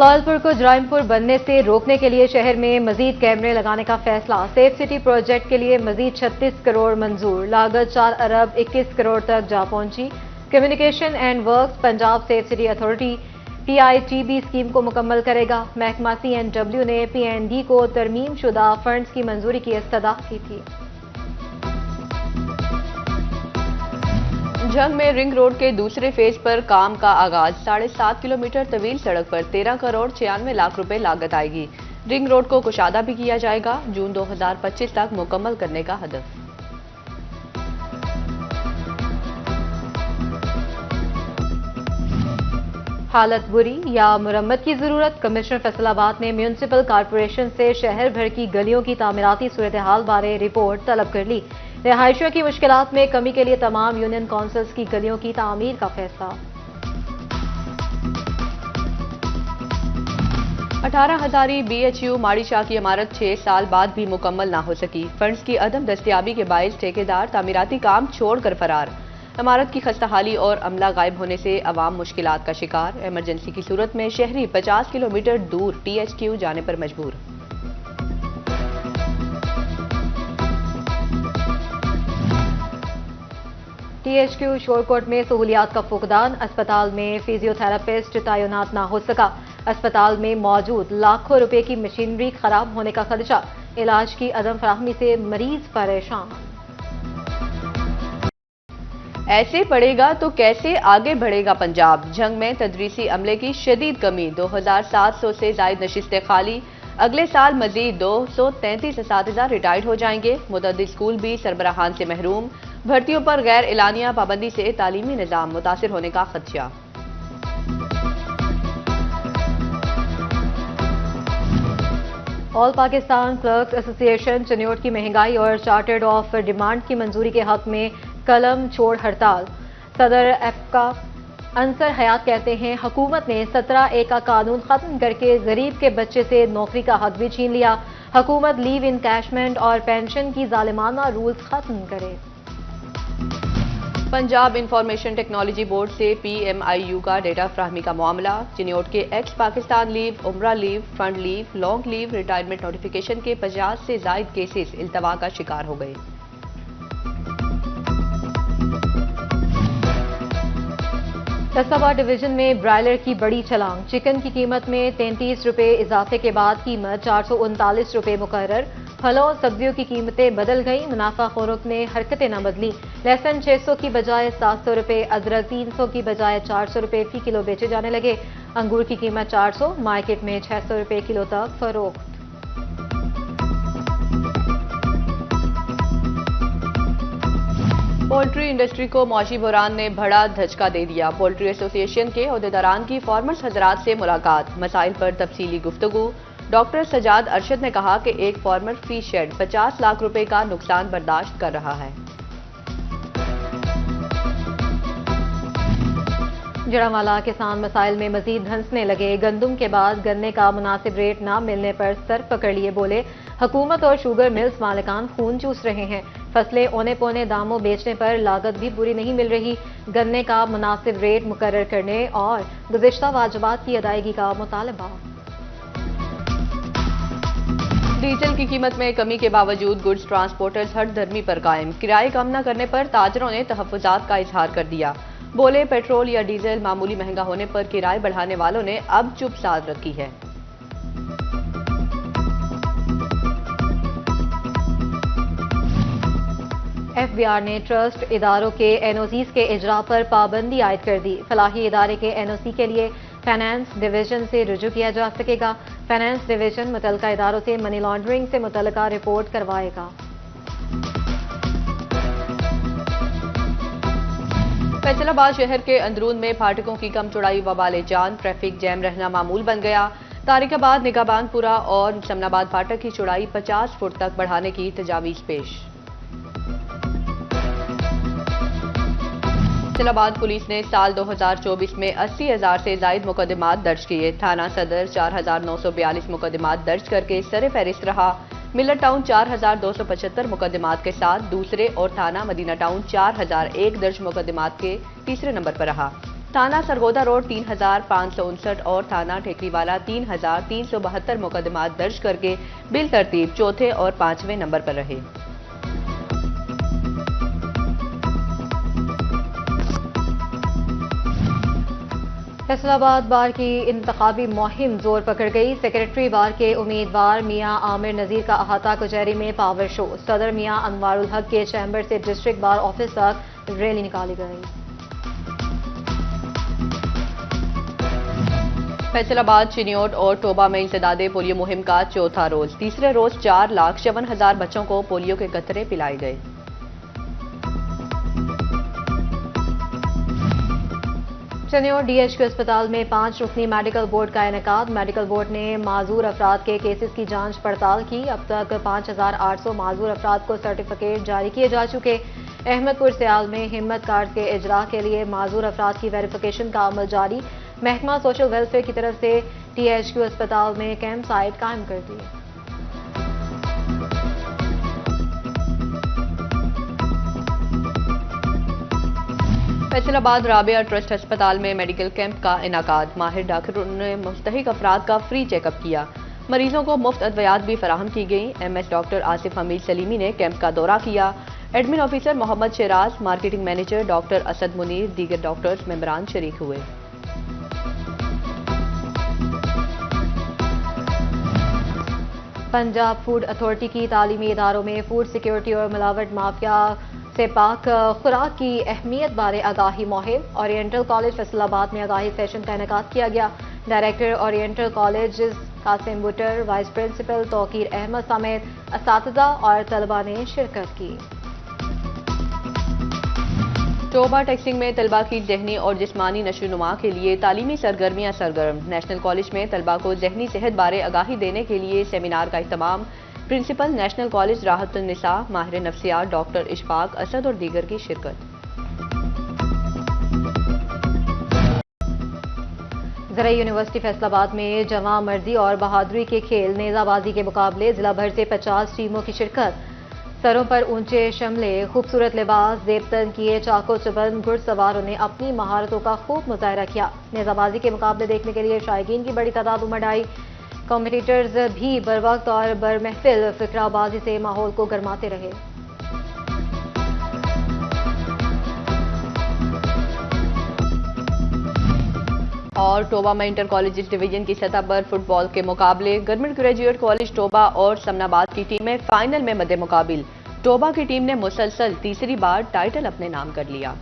लालपुर को जराइमपुर बनने से रोकने के लिए शहर में मजीद कैमरे लगाने का फैसला। सेफ सिटी प्रोजेक्ट के लिए मजीद 36 करोड़ मंजूर। लागत 4 अरब 21 करोड़ तक जा पहुंची। Communication and works Punjab safe city authority PITB scheme को मुकम्मल करेगा। महकमा CNW ने PND को तरमीम शुदा फंड्स की मंजूरी की इस्तदा की थी। जंग में रिंग रोड के दूसरे फेज पर काम का आगाज। 7.5 किलोमीटर तवील सड़क पर 13 करोड़ 96 लाख रुपए लागत आएगी। रिंग रोड को कुशादा भी किया जाएगा। जून 2025 तक मुकम्मल करने का हदफ। हालत बुरी या मुरम्मत की जरूरत। कमिश्नर फैसलाबाद ने म्यूनिसिपल कॉरपोरेशन से शहर भर की गलियों की तामीराती सूरत हाल बारे रिपोर्ट तलब कर ली। रिहायशियों की मुश्किलात में कमी के लिए तमाम यूनियन काउंसिल्स की गलियों की तामीर का फैसला। 18 हजारी BHU माड़ी शाह की इमारत 6 साल बाद भी मुकम्मल ना हो सकी। फंड्स की अदम दस्तियाबी के बायस ठेकेदार तामीराती काम छोड़कर फरार। इमारत की खस्ताहाली और अमला गायब होने से अवाम मुश्किलात का शिकार। इमरजेंसी की सूरत में शहरी 50 किलोमीटर दूर THQ जाने पर मजबूर। THQ शोरकोट में सहूलियात का फुकदान। अस्पताल में फिजियोथेरापिस्ट तैनात ना हो सका। अस्पताल में मौजूद लाखों रुपए की मशीनरी खराब होने का खदशा। इलाज की अदम फराहमी से मरीज परेशान। ऐसे पड़ेगा तो कैसे आगे बढ़ेगा पंजाब। जंग में तदरीसी अमले की शदीद कमी। 2700 से जायद नशिस्तें खाली। अगले साल मजीद 233 असातिज़ा रिटायर्ड हो जाएंगे। मुतअद्दिद स्कूल भी सरबराहान से महरूम। भर्तियों पर गैर एलानिया पाबंदी से तालीमी निज़ाम मुतासिर होने का खदशा। All Pakistan clerks association Chiniot की महंगाई और चार्टर्ड ऑफ डिमांड की मंजूरी के हक में कलम छोड़ हड़ताल। सदर एफका अंसर हयात कहते हैं, हुकूमत ने 17A का कानून खत्म करके गरीब के बच्चे से नौकरी का हक भी छीन लिया। हुकूमत लीव इनकैशमेंट और पेंशन की जालिमाना रूल्स खत्म करे। पंजाब इंफॉर्मेशन टेक्नोलॉजी बोर्ड से PMIU का डेटा फ्राहमी का मामला। चिन्योट के एक्स पाकिस्तान लीव, उम्रा leave, fund leave, long leave, retirement notification के 50 से जायद केसेस इल्तवा का शिकार हो गए। फैसलाबाद डिवीजन में ब्रायलर की बड़ी छलांग। चिकन की कीमत में 33 रुपए इजाफे के बाद कीमत 439 रुपए मुकर्रर। फलों सब्जियों की कीमतें बदल गई। मुनाफाखोरों ने हरकतें न बदली। लहसुन 600 की बजाय 700 रुपए, अदरक 300 की बजाय 400 रुपए फी किलो बेचे जाने लगे। अंगूर की कीमत 400, मार्केट में 600 रुपए किलो तक फरोख्त। पोल्ट्री इंडस्ट्री को मौशी बुरान ने बड़ा धचका दे दिया। पोल्ट्री एसोसिएशन के अहदेदारान की फार्मर्स हजरात से मुलाकात। मसाइल पर तफसीली गुफ्तगू। डॉक्टर सजाद अरशद ने कहा कि एक फार्मर फी शेड 50 लाख रुपए का नुकसान बर्दाश्त कर रहा है। जड़ावाला किसान मसाइल में मजीद धंसने लगे। गंदुम के बाद गन्ने का मुनासिब रेट न मिलने पर सर पकड़ लिए बोले, हुकूमत और शुगर मिल्स मालिकान खून चूस रहे हैं। फसलें औने पौने दामों बेचने पर लागत भी पूरी नहीं मिल रही। गन्ने का मुनासिब रेट मुकर्रर करने और गुज़िश्ता वाजिबात की अदायगी का मुतालबा। डीजल की कीमत में कमी के बावजूद गुड्स ट्रांसपोर्टर्स हट धर्मी पर कायम। किराए कम न करने पर ताजरों ने तहफ़्फ़ुज़ात का इजहार कर दिया। बोले, पेट्रोल या डीजल मामूली महंगा होने पर किराए बढ़ाने वालों ने अब चुप साध रखी है। FBR ने ट्रस्ट इदारों के NOCs के इजरा पर पाबंदी आयद कर दी। फलाही इदारे के NOC के लिए फाइनेंस डिवीजन से रुजू किया जा सकेगा। फाइनेंस डिवीजन मुतल्लिका इदारों से मनी लॉन्ड्रिंग से मुतल्लिका रिपोर्ट करवाएगा। फैसलाबाद शहर के अंदरून में फाटकों की कम चौड़ाई वबाले जान। ट्रैफिक जैम रहना मामूल बन गया। तारिकाबाद, निगाबानपुरा और समनाबाद फाटक की चौड़ाई 50 फुट तक बढ़ाने की तजावीज़ पेश। फैसलाबाद पुलिस ने साल 2024 में 80,000 से जायद मुकदमात दर्ज किए। थाना सदर 4,942 मुकदमात दर्ज करके सरे फहरिस्त रहा। मिलर टाउन 4,275 मुकदमात के साथ दूसरे और थाना मदीना टाउन 4,001 दर्ज मुकदमात के तीसरे नंबर पर रहा। थाना सरगोदा रोड 3559 और थाना ठेकरीवाला 3372 मुकदमात दर्ज करके बिल तरतीब चौथे और 5वें नंबर पर रहे। फैसलाबाद बार की इंतखाबी मुहिम जोर पकड़ गई। सेक्रेटरी बार के उम्मीदवार मियां आमिर नजीर का अहाता कचहरी में पावर शो। सदर मियां अनवारुल हक के चैम्बर से डिस्ट्रिक्ट बार ऑफिस तक रैली निकाली गई। फैसलाबाद, चिनियोट और टोबा में इंसदादे पोलियो मुहिम का चौथा रोज। तीसरे रोज 4,54,000 बच्चों को पोलियो के कतरे पिलाए गए। चिनियोट DHQ अस्पताल में 5 रुकनी मेडिकल बोर्ड का इनेकाद। मेडिकल बोर्ड ने माजूर अफराद के केसेस की जांच पड़ताल की। अब तक 5,800 माजूर अफराद को सर्टिफिकेट जारी किए जा चुके। अहमदपुर सियाल में हिम्मत कार्ड के इजरा के लिए माजूर अफराद की वेरिफिकेशन का अमल जारी। महकमा सोशल वेलफेयर की तरफ से THQ अस्पताल में कैंप साइट कायम कर दी। फैसलाबाद राबिया ट्रस्ट अस्पताल में मेडिकल कैंप का इनाकाद। माहिर डॉक्टरों ने मुस्तहिक अफराद का फ्री चेकअप किया। मरीजों को मुफ्त अद्वियात भी फराहम की गई। MS डॉक्टर आसिफ हमीद सलीमी ने कैंप का दौरा किया। Admin officer Mohammad Sharaz, marketing manager doctor Asad Munir, दीगर डॉक्टर्स मेंबरान शरीक हुए। पंजाब फूड अथॉरिटी की तालीमी इदारों में फूड सिक्योरिटी और मिलावट माफिया से पाक खुराक की अहमियत बारे आगाही मुहिम। ओरिएंटल कॉलेज फैसलाबाद में आगाही सेशन का इनेकाद किया गया। Director oriental college Qasim बुटर, vice principal Tauqeer Ahmad समेत असातिज़ा और तलबा ने शिरकत की। टोबा टेक्सिंग में तलबा की जहनी और जिस्मानी नशोनुमा के लिए तालीमी सरगर्मियां सरगर्म। नेशनल कॉलेज में तलबा को जहनी सेहत बारे आगाही देने के लिए सेमिनार का इख्तिताम। प्रिंसिपल नेशनल कॉलेज राहतुन्निसा, माहिर नफ्सियात डॉक्टर इशफाक असद और दीगर की शिरकत। ज़राई यूनिवर्सिटी फैसलाबाद में जवां मर्जी और बहादुरी के खेल नेजाबाजी के मुकाबले जिला भर से 50 टीमों की शिरकत। सरों पर ऊंचे शमले, खूबसूरत लिबास, जेबतन किए चाको चबंद घुड़सवारों ने अपनी महारतों का खूब मुजाहरा किया। नेजाबाजी के मुकाबले देखने के लिए शायकीन की बड़ी तादाद उमड़ आई। कॉम्पिटिटर्स भी बरवक्त और बरमहफिल फिक्राबाजी से माहौल को गरमाते रहे। और टोबा में इंटर कॉलेज डिवीजन की सतह पर फुटबॉल के मुकाबले। गवर्नमेंट ग्रेजुएट कॉलेज टोबा और समनाबाद की टीमें फाइनल में मद्दे मुकाबिल। टोबा की टीम ने मुसलसल तीसरी बार टाइटल अपने नाम कर लिया।